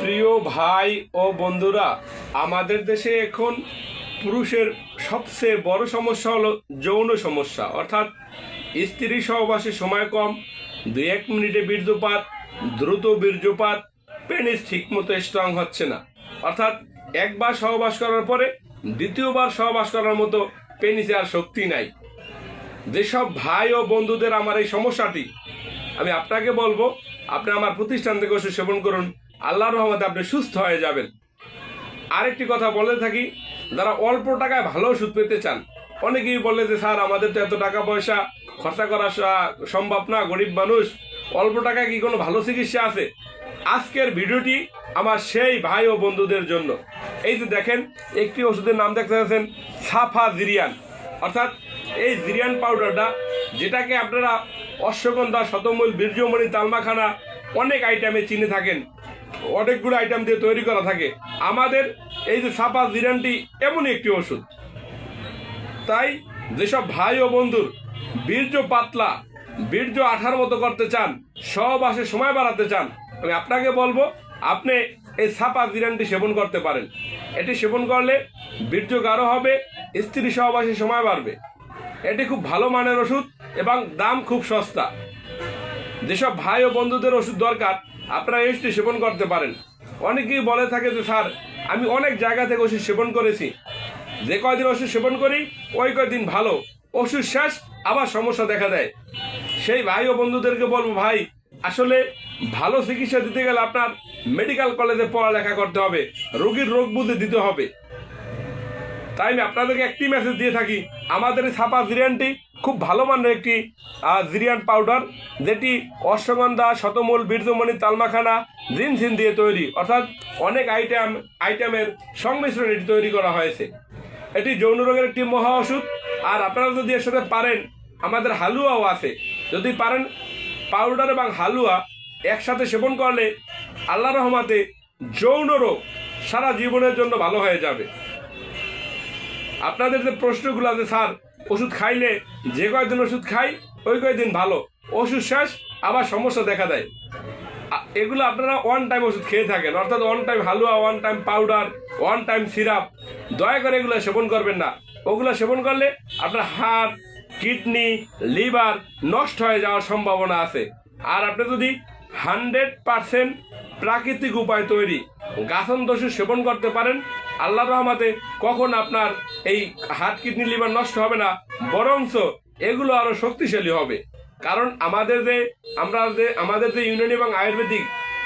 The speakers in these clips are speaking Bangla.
প্রিয় ভাই ও বন্ধুরা, আমাদের দেশে এখন পুরুষের সবচেয়ে বড় সমস্যা হলো যৌন সমস্যা। অর্থাৎ স্ত্রী সহবাসে সময় কম, 2-1 মিনিটে বীর্যপাত, দ্রুত বীর্যপাত, পেনিস ঠিকমতো স্ট্রং হচ্ছে না। অর্থাৎ একবার সহবাস করার পরে দ্বিতীয়বার সহবাস করার মতো পেনিসে আর শক্তি নাই। যেসব ভাই ও বন্ধুদের আমার এই সমস্যাটি, আমি আপনাকে বলবো, আপনি আমার প্রতিষ্ঠান থেকে ওষুধ সেবন করুন, আল্লাহর রহমতে আপনি সুস্থ হয়ে যাবেন। আরেকটি কথা বলে থাকি, যারা অল্প টাকায় ভালো ওষুধ পেতে চান, অনেকেই বলে যে স্যার আমাদের তো এত টাকা পয়সা খরচা করা সম্ভব না, গরিব মানুষ, অল্প টাকায় কি কোনো ভালো চিকিৎসা আছে? আজকের ভিডিওটি আমার সেই ভাই ও বন্ধুদের জন্য। এই যে দেখেন, একটি ওষুধের নাম দেখতে পাচ্ছেন সাফা জিরিয়ান। অর্থাৎ এই জিরিয়ান পাউডারটা, যেটাকে আপনারা অশ্বগন্ধা, শতমূল, বীর্যমণি, তালমাখানা অনেক আইটেমে চিনে থাকেন, অনেকগুলো আইটেম দিয়ে তৈরি করা থাকে। আমাদের এই যে সাফা জিরিয়ানটি এমনই একটি ওষুধ। তাই যেসব ভাই ও বন্ধুর বীর্য পাতলা, বীর্য আঠার মতো করতে চান, সহবাসে সময় বাড়াতে চান, আমি আপনাকে বলবো আপনি এই সাফা জিরিয়ানটি সেবন করতে পারেন। এটি সেবন করলে বীর্য গাঢ় হবে, স্ত্রী সহবাসে সময় বাড়বে। এটি খুব ভালো মানের ওষুধ এবং দাম খুব সস্তা। যেসব ভাই ও বন্ধুদের ওষুধ দরকার, আপনারা এটি সেবন করতে পারেন। অনেকেই বলে থাকে যে স্যার আমি অনেক জায়গা থেকে ওষুধ সেবন করেছি, যে কয়দিন ওষুধ সেবন করি ওই কয়দিন ভালো, ওষুধ শেষ আবার সমস্যা দেখা দেয়। সেই ভাই ও বন্ধুদেরকে বলবো, ভাই আসলে ভালো চিকিৎসা দিতে গেলে আপনার মেডিকেল কলেজে পড়ালেখা করতে হবে, রোগীর রোগ বুঝে দিতে হবে। তাই আমি আপনাদেরকে একটি মেসেজ দিয়ে থাকি, আমাদের এই সাফা জিরিয়ানটি খুব ভালো মানের একটি জিরিয়ান পাউডার, যেটি অশ্বগন্ধা, শতমূল, বীর্যমণি, তালমাখানা, জিনসিন দিয়ে তৈরি। অর্থাৎ অনেক আইটেমের সংমিশ্রণ এটি তৈরি করা হয়েছে। এটি যৌন রোগের একটি মহা ওষুধ। আর আপনারা যদি এর সাথে পারেন, আমাদের হালুয়াও আছে, যদি পারেন পাউডার এবং হালুয়া একসাথে সেবন করলে আল্লাহর রহমতে যৌন রোগ সারা জীবনের জন্য ভালো হয়ে যাবে। আপনাদের যে প্রশ্নগুলো আছে, স্যার ওষুধ খাইলে যে কয়দিন ওষুধ খাই ওই কয়দিন ভালো, ওষুধ শেষ আবার সমস্যা দেখা দেয়, এগুলো আপনারা ওয়ান টাইম ওষুধ খেয়ে থাকেন। অর্থাৎ ওয়ান টাইম হালুয়া, one time powder, one time syrup, দয়া করে এগুলো সেবন করবেন না। ওগুলো সেবন করলে আপনার হার্ট, কিডনি, লিভার নষ্ট হয়ে যাওয়ার সম্ভাবনা আছে। আর আপনি যদি 100% প্রাকৃতিক উপায় তৈরি গাছন্দ ওষুধ সেবন করতে পারেন, আল্লাহর রহমতে কখন আপনার এই হার্ট, কিডনি, লিভার নষ্ট হবে না, বরঞ্চ এগুলো আরো শক্তিশালী হবে। কারণ আমাদের যে ইউনানি এবং আয়ুর্বেদিক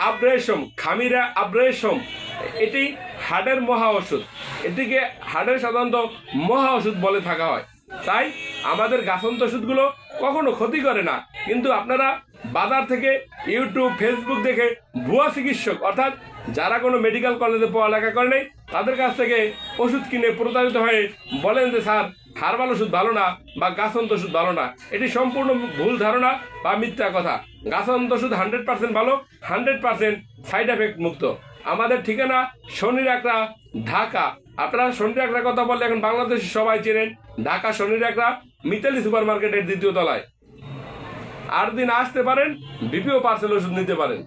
আব্রেশম, খামিরা আব্রেশম, এটি হার্টের মহা ওষুধ। এটিকে হার্টের সাধারণত মহা ওষুধ বলে থাকা হয়। তাই আমাদের গাছন্ত ওষুধগুলো কখনো ক্ষতি করে না। কিন্তু আপনারা বাজার থেকে, ইউটিউব, ফেসবুক দেখে ভুয়া চিকিৎসক, অর্থাৎ যারা কোনো মেডিকেল কলেজে পড়ালেখা করে নেই, তাদের কাছ থেকে ওষুধ কিনে প্রতারিত হয়ে বলেন যে স্যার হার্বাল ওষুধ ভালো না বা গাছন্ত ওষুধ ভালো না। এটি সম্পূর্ণ ভুল ধারণা বা মিথ্যা কথা। গাছন্ত ওষুধ 100% ভালো, 100% সাইড এফেক্ট মুক্ত। আমাদের ঠিকানা শনির একরা, ঢাকা। আপনারা শনির একরা কথা বললে এখন বাংলাদেশে সবাই চেনেন। ঢাকা শনির একরা, মিতালি সুপার মার্কেটের 2য় তলায়। 8 দিন আসতে পারেন, বিপিও পার্সেল ওষুধ নিতে পারেন।